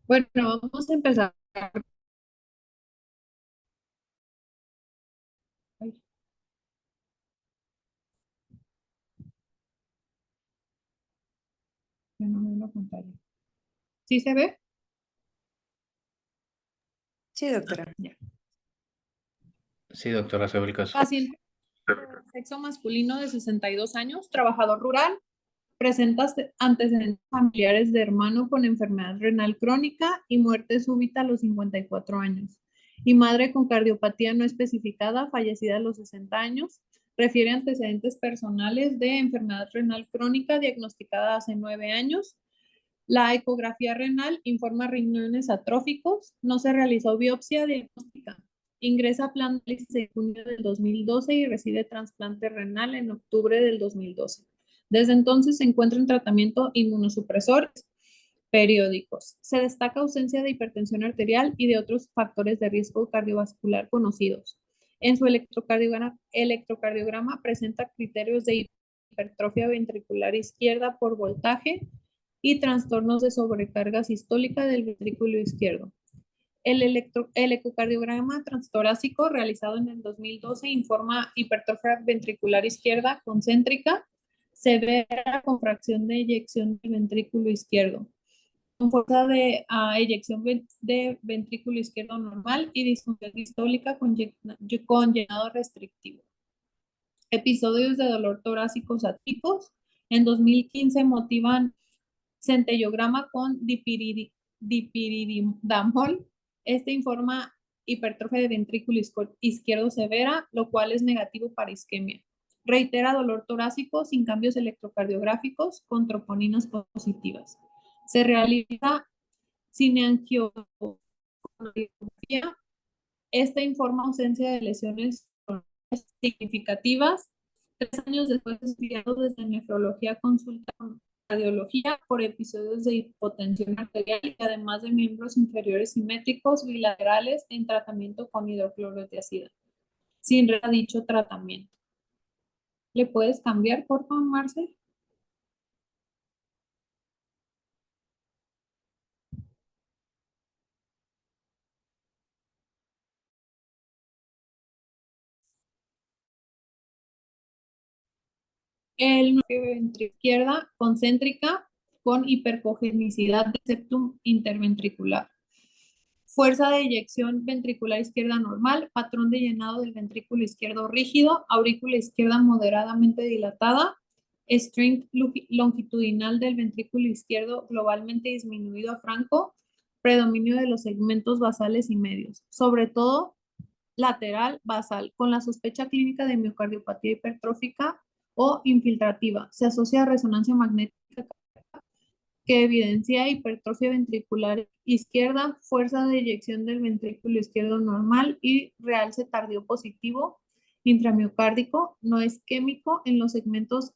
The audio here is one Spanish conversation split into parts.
Bueno, vamos a empezar. Ay, ya no veo la pantalla. ¿Sí se ve? Sí, doctora. Ya. Sí, doctora, se ve el caso. Paciente de sexo masculino de 62 años, trabajador rural, presenta antecedentes familiares de hermano con enfermedad renal crónica y muerte súbita a los 54 años. Y madre con cardiopatía no especificada, fallecida a los 60 años. Refiere antecedentes personales de enfermedad renal crónica diagnosticada hace 9 años. La ecografía renal informa riñones atróficos. No se realizó biopsia diagnóstica. Ingresa a plan de análisis en junio del 2012 y recibe trasplante renal en octubre del 2012. Desde entonces se encuentra en tratamiento inmunosupresores periódicos. Se destaca ausencia de hipertensión arterial y de otros factores de riesgo cardiovascular conocidos. En su electrocardiograma presenta criterios de hipertrofia ventricular izquierda por voltaje y trastornos de sobrecarga sistólica del ventrículo izquierdo. El ecocardiograma transtorácico realizado en el 2012 informa hipertrofia ventricular izquierda concéntrica, severa contracción de eyección del ventrículo izquierdo, con fuerza de eyección de ventrículo izquierdo normal y disfunción sistólica con llenado restrictivo. Episodios de dolor torácico atípicos. En 2015 motivan centellograma con dipiridamol. Este informa hipertrofia de ventrículo izquierdo severa, lo cual es negativo para isquemia. Reitera dolor torácico sin cambios electrocardiográficos con troponinas positivas. Se realiza cineangiografía. Esta informa ausencia de lesiones significativas. 3 años después es estudiado desde nefrología consulta con radiología por episodios de hipotensión arterial y además de miembros inferiores simétricos bilaterales en tratamiento con hidroclorotiazida, sin dicho tratamiento. ¿Le puedes cambiar, por favor, Marce? El izquierda concéntrica con hipercogenicidad de septum interventricular. Fuerza de eyección ventricular izquierda normal, patrón de llenado del ventrículo izquierdo rígido, aurícula izquierda moderadamente dilatada, strength longitudinal del ventrículo izquierdo globalmente disminuido a franco, predominio de los segmentos basales y medios, sobre todo lateral basal, con la sospecha clínica de miocardiopatía hipertrófica o infiltrativa. Se asocia a resonancia magnética que evidencia hipertrofia ventricular izquierda, fuerza de eyección del ventrículo izquierdo normal y realce tardío positivo intramiocárdico no isquémico en los segmentos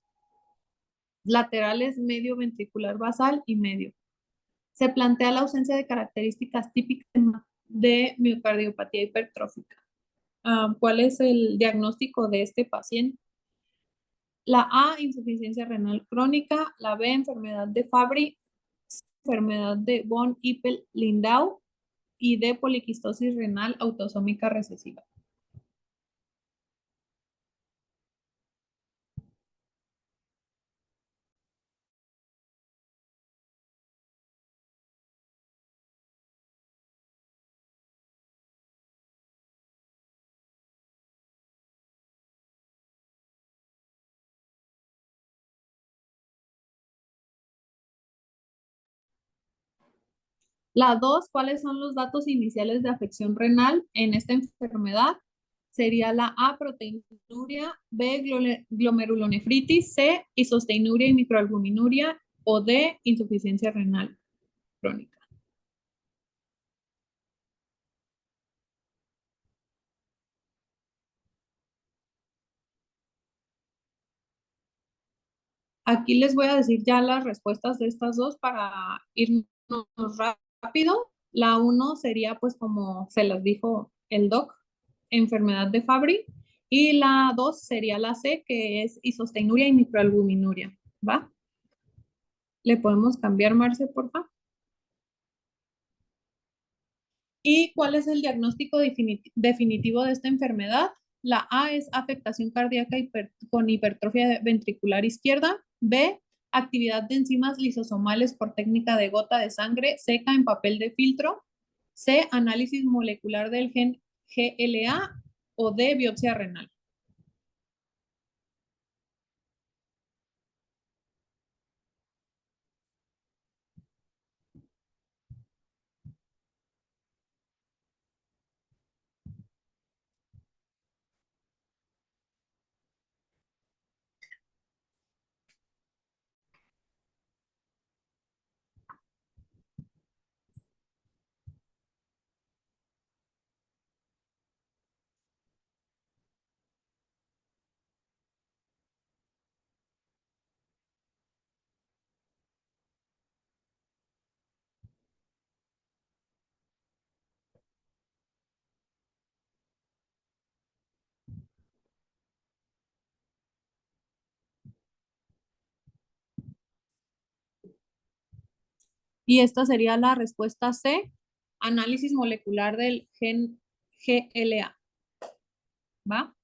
laterales medio ventricular basal y medio. Se plantea la ausencia de características típicas de miocardiopatía hipertrófica. ¿Cuál es el diagnóstico de este paciente? La A, insuficiencia renal crónica, la B, enfermedad de Fabry, enfermedad de von Hippel-Lindau y D, poliquistosis renal autosómica recesiva. La 2, ¿cuáles son los datos iniciales de afección renal en esta enfermedad? Sería la A, proteinuria, B, glomerulonefritis, C, isosteinuria y microalbuminuria o D, insuficiencia renal crónica. Aquí les voy a decir ya las respuestas de estas dos para irnos rápido. La 1 sería pues como se las dijo el doc, enfermedad de Fabry. Y la 2 sería la C, que es isosteinuria y microalbuminuria. ¿Va? ¿Le podemos cambiar, Marce, por favor? ¿Y cuál es el diagnóstico definitivo de esta enfermedad? La A es afectación cardíaca con hipertrofia ventricular izquierda. B, actividad de enzimas lisosomales por técnica de gota de sangre seca en papel de filtro. C, análisis molecular del gen GLA. O D, biopsia renal. Y esta sería la respuesta C, análisis molecular del gen GLA. ¿Va?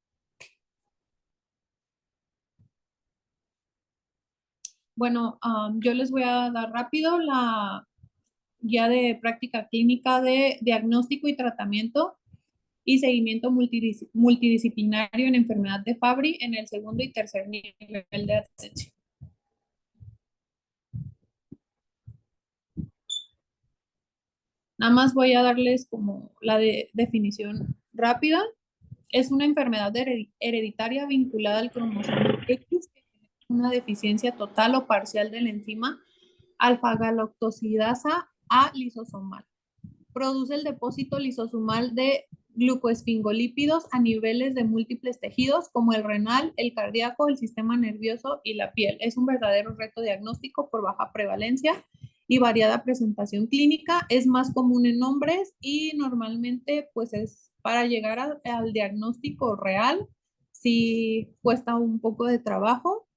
Bueno, yo les voy a dar rápido la guía de práctica clínica de diagnóstico y tratamiento y seguimiento multidisciplinario en enfermedad de Fabry en el segundo y tercer nivel de atención. Nada más voy a darles como la definición rápida. Es una enfermedad hereditaria vinculada al cromosoma X que tiene una deficiencia total o parcial de la enzima alfa-galactosidasa A lisosomal. Produce el depósito lisosomal de glucoesfingolípidos a niveles de múltiples tejidos como el renal, el cardíaco, el sistema nervioso y la piel. Es un verdadero reto diagnóstico por baja prevalencia y variada presentación clínica. Es más común en hombres y normalmente pues es para llegar al diagnóstico real, sí cuesta un poco de trabajo.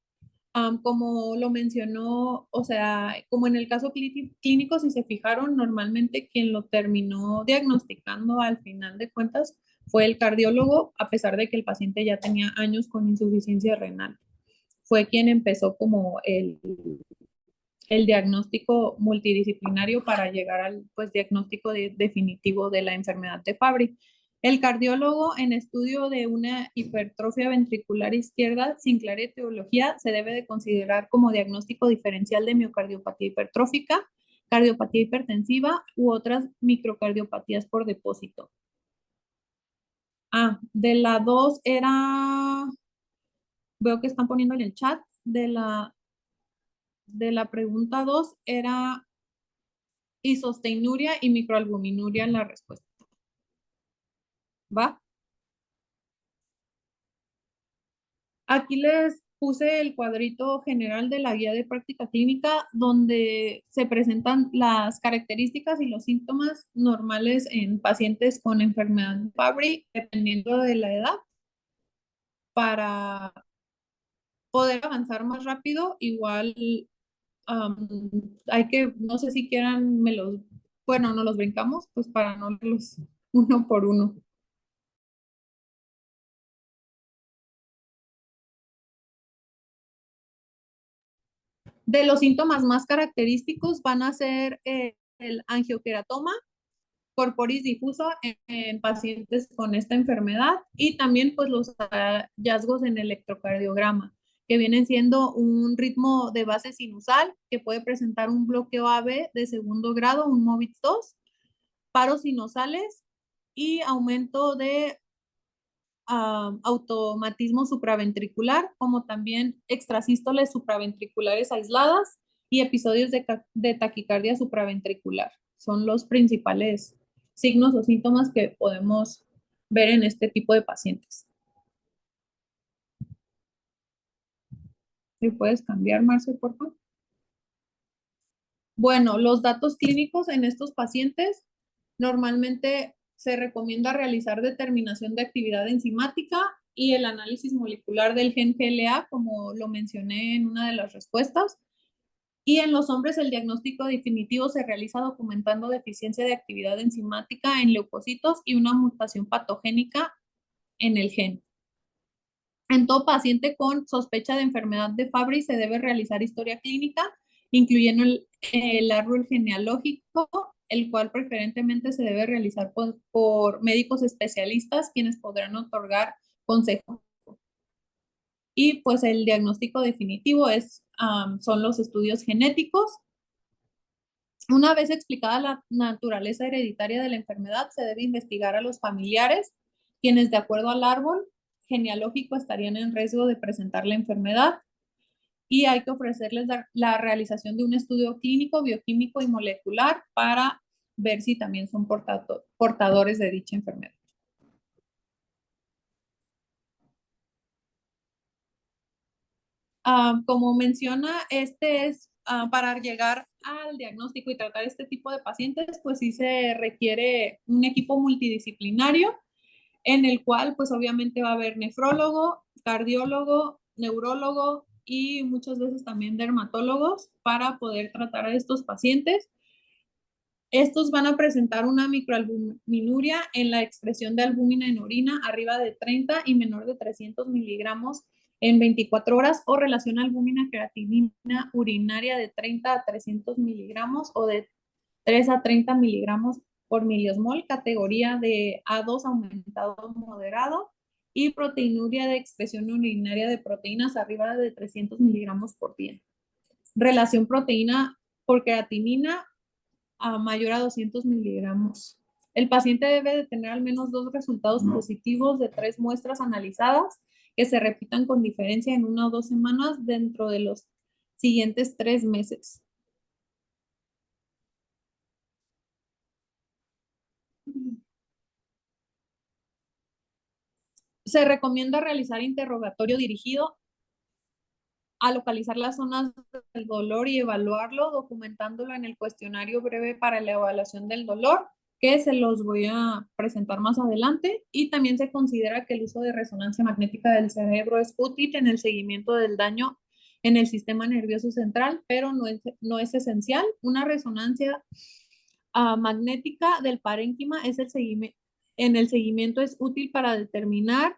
Como lo mencionó, o sea, como en el caso clínico, si se fijaron, normalmente quien lo terminó diagnosticando al final de cuentas fue el cardiólogo, a pesar de que el paciente ya tenía años con insuficiencia renal. Fue quien empezó como el diagnóstico multidisciplinario para llegar al pues, diagnóstico definitivo de la enfermedad de Fabry. El cardiólogo en estudio de una hipertrofia ventricular izquierda sin clara etiología se debe de considerar como diagnóstico diferencial de miocardiopatía hipertrófica, cardiopatía hipertensiva u otras microcardiopatías por depósito. De la 2 era, veo que están poniendo en el chat, de la pregunta 2 era isosteinuria y microalbuminuria en la respuesta. ¿Va? Aquí les puse el cuadrito general de la guía de práctica clínica donde se presentan las características y los síntomas normales en pacientes con enfermedad de Fabry, dependiendo de la edad, para poder avanzar más rápido. Igual hay que, no sé si quieran, bueno, no los brincamos, pues para no verlos uno por uno. De los síntomas más característicos van a ser el angioqueratoma, corporis difuso en pacientes con esta enfermedad y también pues los hallazgos en electrocardiograma, que vienen siendo un ritmo de base sinusal que puede presentar un bloqueo AB de segundo grado, un MOVITS 2, paros sinusales y aumento de automatismo supraventricular, como también extrasístoles supraventriculares aisladas y episodios de taquicardia supraventricular. Son los principales signos o síntomas que podemos ver en este tipo de pacientes. ¿Me puedes cambiar, Marce, por favor? Bueno, los datos clínicos en estos pacientes normalmente se recomienda realizar determinación de actividad enzimática y el análisis molecular del gen GLA, como lo mencioné en una de las respuestas, Y en los hombres el diagnóstico definitivo se realiza documentando deficiencia de actividad enzimática en leucocitos y una mutación patogénica en el gen. En todo paciente con sospecha de enfermedad de Fabry se debe realizar historia clínica, incluyendo el árbol genealógico, el cual preferentemente se debe realizar por médicos especialistas, quienes podrán otorgar consejos. Y pues el diagnóstico definitivo son los estudios genéticos. Una vez explicada la naturaleza hereditaria de la enfermedad, se debe investigar a los familiares, quienes de acuerdo al árbol genealógico estarían en riesgo de presentar la enfermedad, y hay que ofrecerles la realización de un estudio clínico, bioquímico y molecular para ver si también son portadores de dicha enfermedad. Como menciona, este es para llegar al diagnóstico y tratar este tipo de pacientes, pues sí se requiere un equipo multidisciplinario en el cual pues obviamente va a haber nefrólogo, cardiólogo, neurólogo y muchas veces también dermatólogos para poder tratar a estos pacientes. Estos van a presentar una microalbuminuria en la expresión de albúmina en orina arriba de 30 y menor de 300 miligramos en 24 horas, o relación albúmina-creatinina urinaria de 30 a 300 miligramos o de 3 a 30 miligramos por miliosmol, categoría de A2 aumentado moderado, y proteinuria de expresión urinaria de proteínas arriba de 300 miligramos por día. Relación proteína por creatinina mayor a 200 miligramos. El paciente debe de tener al menos 2 resultados positivos de 3 muestras analizadas que se repitan con diferencia en 1 o 2 semanas dentro de los siguientes 3 meses. Se recomienda realizar interrogatorio dirigido a localizar las zonas del dolor y evaluarlo, documentándolo en el cuestionario breve para la evaluación del dolor, que se los voy a presentar más adelante. Y también se considera que el uso de resonancia magnética del cerebro es útil en el seguimiento del daño en el sistema nervioso central, pero no es esencial. Una resonancia magnética del parénquima en el seguimiento es útil para determinar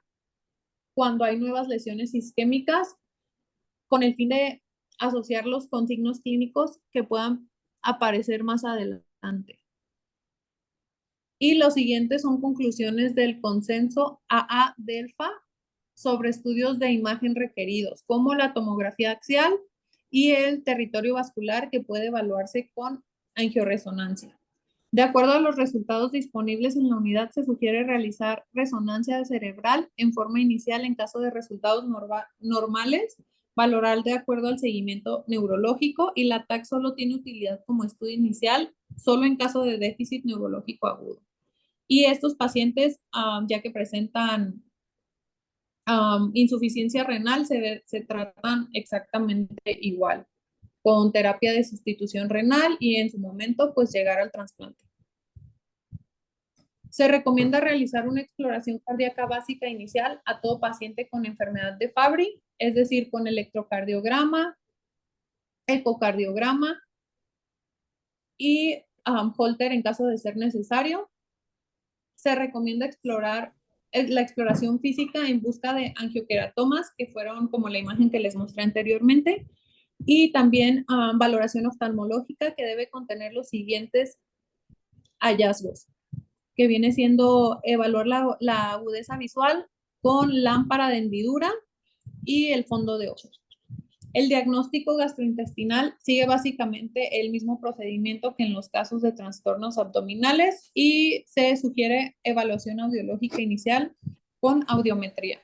cuando hay nuevas lesiones isquémicas, con el fin de asociarlos con signos clínicos que puedan aparecer más adelante. Y los siguientes son conclusiones del consenso AA-DELFA sobre estudios de imagen requeridos, como la tomografía axial y el territorio vascular, que puede evaluarse con angioresonancia. De acuerdo a los resultados disponibles en la unidad, se sugiere realizar resonancia cerebral en forma inicial en caso de resultados normales, valorar de acuerdo al seguimiento neurológico, y la TAC solo tiene utilidad como estudio inicial solo en caso de déficit neurológico agudo. Y estos pacientes, ya que presentan insuficiencia renal, se tratan exactamente igual, con terapia de sustitución renal y en su momento pues llegar al trasplante. Se recomienda realizar una exploración cardíaca básica inicial a todo paciente con enfermedad de Fabry, es decir, con electrocardiograma, ecocardiograma y Holter en caso de ser necesario. Se recomienda explorar la exploración física en busca de angioqueratomas, que fueron como la imagen que les mostré anteriormente, y también valoración oftalmológica, que debe contener los siguientes hallazgos, que viene siendo evaluar la agudeza visual con lámpara de hendidura y el fondo de ojo. El diagnóstico gastrointestinal sigue básicamente el mismo procedimiento que en los casos de trastornos abdominales, y se sugiere evaluación audiológica inicial con audiometría.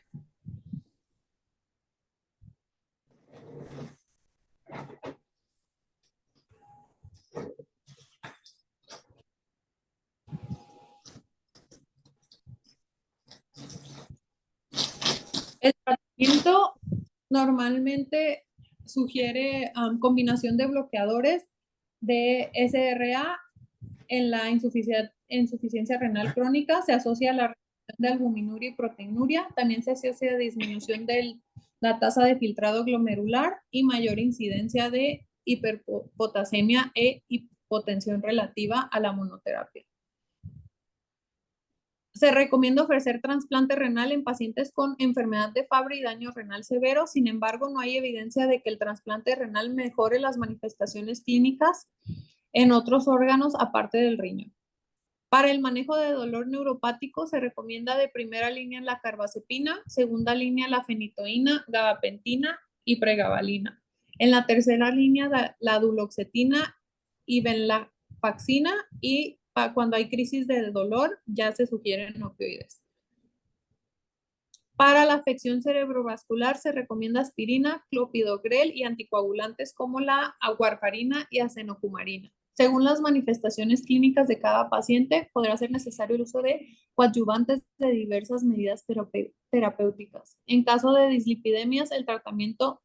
El tratamiento normalmente sugiere combinación de bloqueadores de SRA en la insuficiencia renal crónica. Se asocia a la reducción de albuminuria y proteinuria. También se asocia a disminución de la tasa de filtrado glomerular y mayor incidencia de hiperpotasemia e hipotensión relativa a la monoterapia. Se recomienda ofrecer trasplante renal en pacientes con enfermedad de Fabry y daño renal severo. Sin embargo, no hay evidencia de que el trasplante renal mejore las manifestaciones clínicas en otros órganos aparte del riñón. Para el manejo de dolor neuropático se recomienda de primera línea la carbazepina, segunda línea la fenitoína, gabapentina y pregabalina. En la tercera línea la duloxetina y venlafaxina, y cuando hay crisis del dolor ya se sugieren opioides. Para la afección cerebrovascular se recomienda aspirina, clopidogrel y anticoagulantes como la warfarina y acenocumarina. Según las manifestaciones clínicas de cada paciente, podrá ser necesario el uso de coadyuvantes de diversas medidas terapéuticas. En caso de dislipidemias, el tratamiento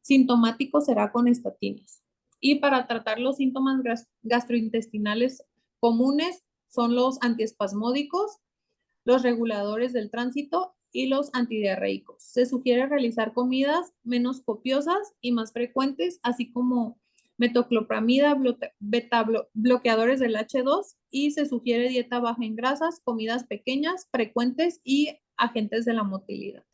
sintomático será con estatinas. Y para tratar los síntomas gastrointestinales comunes son los antiespasmódicos, los reguladores del tránsito y los antidiarreicos. Se sugiere realizar comidas menos copiosas y más frecuentes, así como metoclopramida, bloqueadores del H2, y se sugiere dieta baja en grasas, comidas pequeñas, frecuentes y agentes de la motilidad.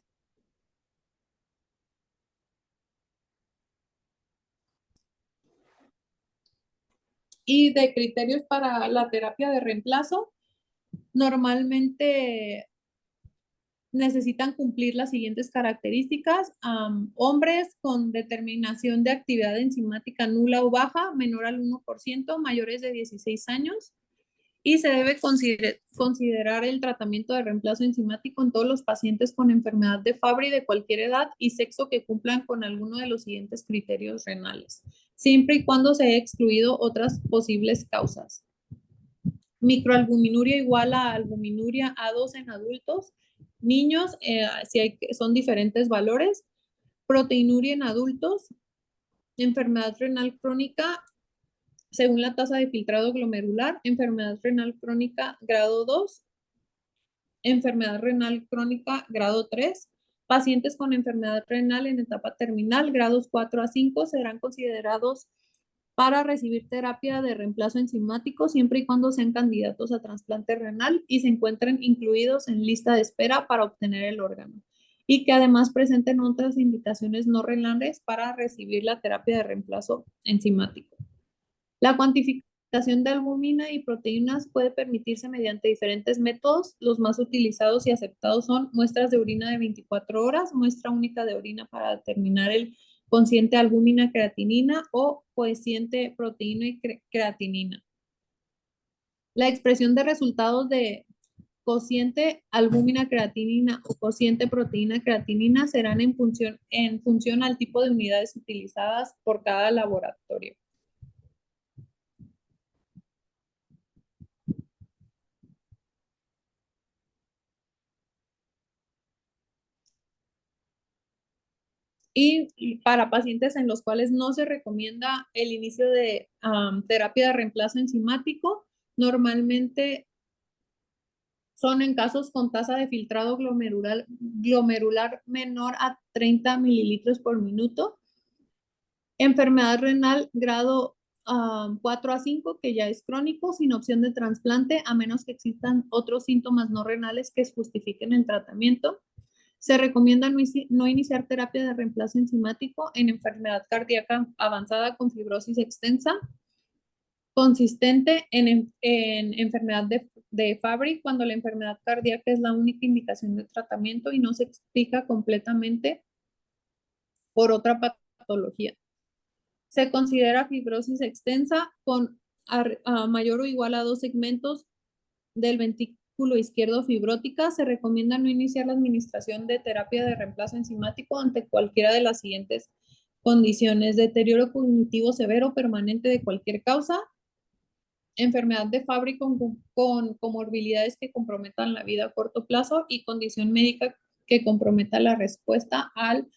Y de criterios para la terapia de reemplazo, normalmente necesitan cumplir las siguientes características. Hombres con determinación de actividad enzimática nula o baja, menor al 1%, mayores de 16 años. Y se debe considerar el tratamiento de reemplazo enzimático en todos los pacientes con enfermedad de Fabry de cualquier edad y sexo que cumplan con alguno de los siguientes criterios renales, siempre y cuando se haya excluido otras posibles causas. Microalbuminuria igual a albuminuria A2 en adultos. Niños, son diferentes valores. Proteinuria en adultos. Enfermedad renal crónica según la tasa de filtrado glomerular. Enfermedad renal crónica grado 2. Enfermedad renal crónica grado 3. Pacientes con enfermedad renal en etapa terminal, grados 4 a 5, serán considerados para recibir terapia de reemplazo enzimático siempre y cuando sean candidatos a trasplante renal y se encuentren incluidos en lista de espera para obtener el órgano, y que además presenten otras indicaciones no renales para recibir la terapia de reemplazo enzimático. La cuantificación de albúmina y proteínas puede permitirse mediante diferentes métodos. Los más utilizados y aceptados son muestras de orina de 24 horas, muestra única de orina para determinar el cociente albúmina creatinina o cociente proteína y creatinina. La expresión de resultados de cociente albúmina creatinina o cociente proteína creatinina serán en función al tipo de unidades utilizadas por cada laboratorio. Y para pacientes en los cuales no se recomienda el inicio de terapia de reemplazo enzimático, normalmente son en casos con tasa de filtrado glomerular menor a 30 mililitros por minuto, enfermedad renal grado 4 a 5, que ya es crónico, sin opción de trasplante, a menos que existan otros síntomas no renales que justifiquen el tratamiento. Se recomienda no iniciar terapia de reemplazo enzimático en enfermedad cardíaca avanzada con fibrosis extensa, consistente en enfermedad de Fabry, cuando la enfermedad cardíaca es la única indicación de tratamiento y no se explica completamente por otra patología. Se considera fibrosis extensa con mayor o igual a 2 segmentos del ventrículo izquierdo fibrótica. Se recomienda no iniciar la administración de terapia de reemplazo enzimático ante cualquiera de las siguientes condiciones: deterioro cognitivo severo permanente de cualquier causa, enfermedad de Fabry con comorbilidades que comprometan la vida a corto plazo y condición médica que comprometa la respuesta al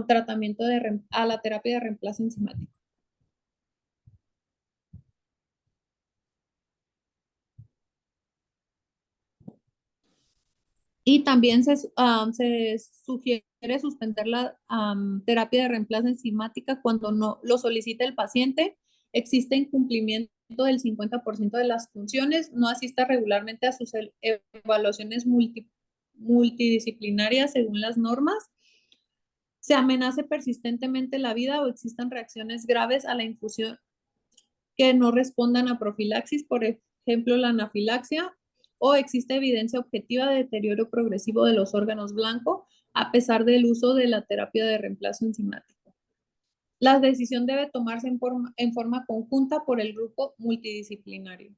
tratamiento a la terapia de reemplazo enzimático. Y también se sugiere suspender la terapia de reemplazo enzimática cuando no lo solicita el paciente, existe incumplimiento del 50% de las funciones, no asista regularmente a sus evaluaciones multidisciplinarias según las normas, se amenace persistentemente la vida o existan reacciones graves a la infusión que no respondan a profilaxis, por ejemplo, la anafilaxia, o existe evidencia objetiva de deterioro progresivo de los órganos blancos a pesar del uso de la terapia de reemplazo enzimático. La decisión debe tomarse en forma conjunta por el grupo multidisciplinario.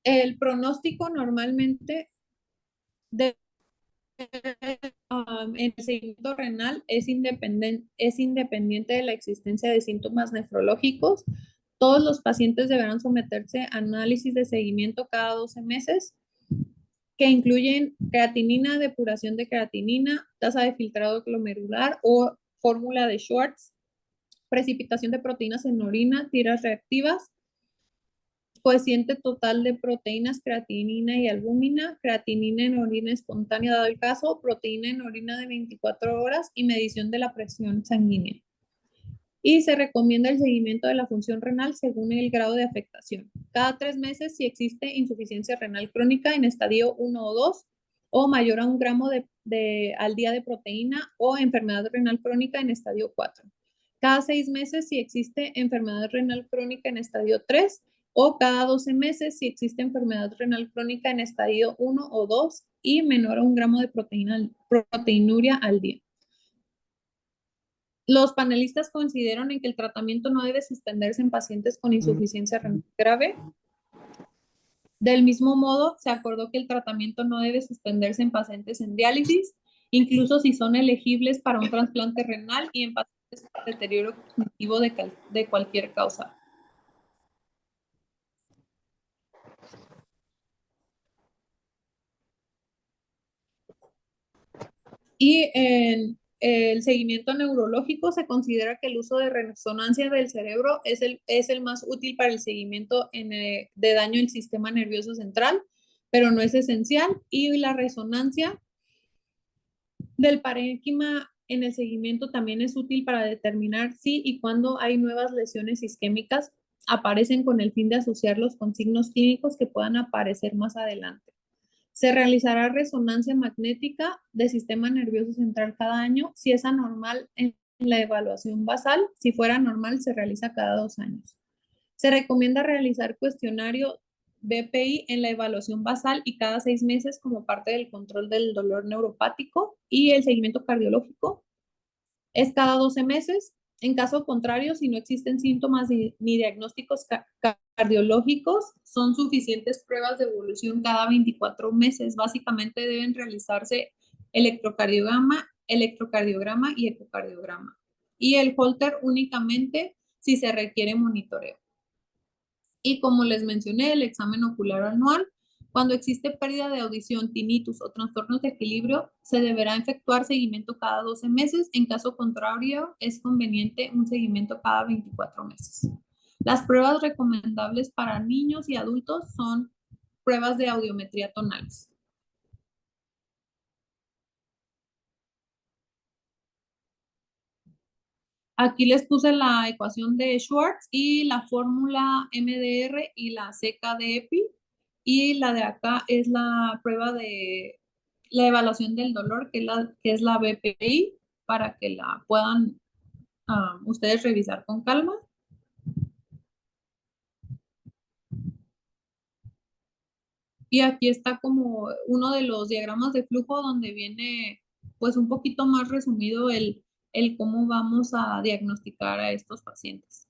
El pronóstico normalmente en el seguimiento renal es independiente de la existencia de síntomas nefrológicos. Todos los pacientes deberán someterse a análisis de seguimiento cada 12 meses, que incluyen creatinina, depuración de creatinina, tasa de filtrado glomerular o fórmula de Schwartz, precipitación de proteínas en orina, tiras reactivas, coeficiente total de proteínas, creatinina y albúmina, creatinina en orina espontánea dado el caso, proteína en orina de 24 horas y medición de la presión sanguínea. Y se recomienda el seguimiento de la función renal según el grado de afectación. Cada 3 meses si existe insuficiencia renal crónica en estadio 1 o 2 o mayor a 1 gramo al día de proteína o enfermedad renal crónica en estadio 4. Cada 6 meses si existe enfermedad renal crónica en estadio 3 o cada 12 meses si existe enfermedad renal crónica en estadio 1 o 2 y menor a 1 gramo de proteinuria al día. Los panelistas coincidieron en que el tratamiento no debe suspenderse en pacientes con insuficiencia renal grave. Del mismo modo, se acordó que el tratamiento no debe suspenderse en pacientes en diálisis, incluso si son elegibles para un trasplante renal y en pacientes con deterioro cognitivo de cualquier causa. Y en el seguimiento neurológico se considera que el uso de resonancia del cerebro es el más útil para el seguimiento de daño en el sistema nervioso central, pero no es esencial. Y la resonancia del parénquima en el seguimiento también es útil para determinar si y cuándo hay nuevas lesiones isquémicas aparecen con el fin de asociarlos con signos clínicos que puedan aparecer más adelante. Se realizará resonancia magnética del sistema nervioso central cada año. Si es anormal en la evaluación basal, si fuera normal se realiza cada 2 años. Se recomienda realizar cuestionario BPI en la evaluación basal y cada 6 meses como parte del control del dolor neuropático, y el seguimiento cardiológico es cada 12 meses. En caso contrario, si no existen síntomas ni diagnósticos cardiológicos, son suficientes pruebas de evolución cada 24 meses. Básicamente deben realizarse electrocardiograma y ecocardiograma. Y el Holter únicamente si se requiere monitoreo. Y como les mencioné, el examen ocular anual. Cuando existe pérdida de audición, tinnitus o trastornos de equilibrio, se deberá efectuar seguimiento cada 12 meses. En caso contrario, es conveniente un seguimiento cada 24 meses. Las pruebas recomendables para niños y adultos son pruebas de audiometría tonales. Aquí les puse la ecuación de Schwartz y la fórmula MDR y la CK de EPI. Y la de acá es la prueba de la evaluación del dolor, que es la BPI, para que la puedan ustedes revisar con calma. Y aquí está como uno de los diagramas de flujo donde viene pues un poquito más resumido el cómo vamos a diagnosticar a estos pacientes.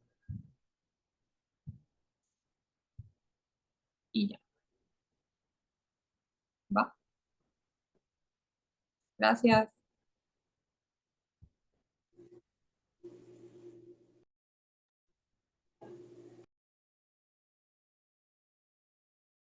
Y ya. ¿Va? Gracias.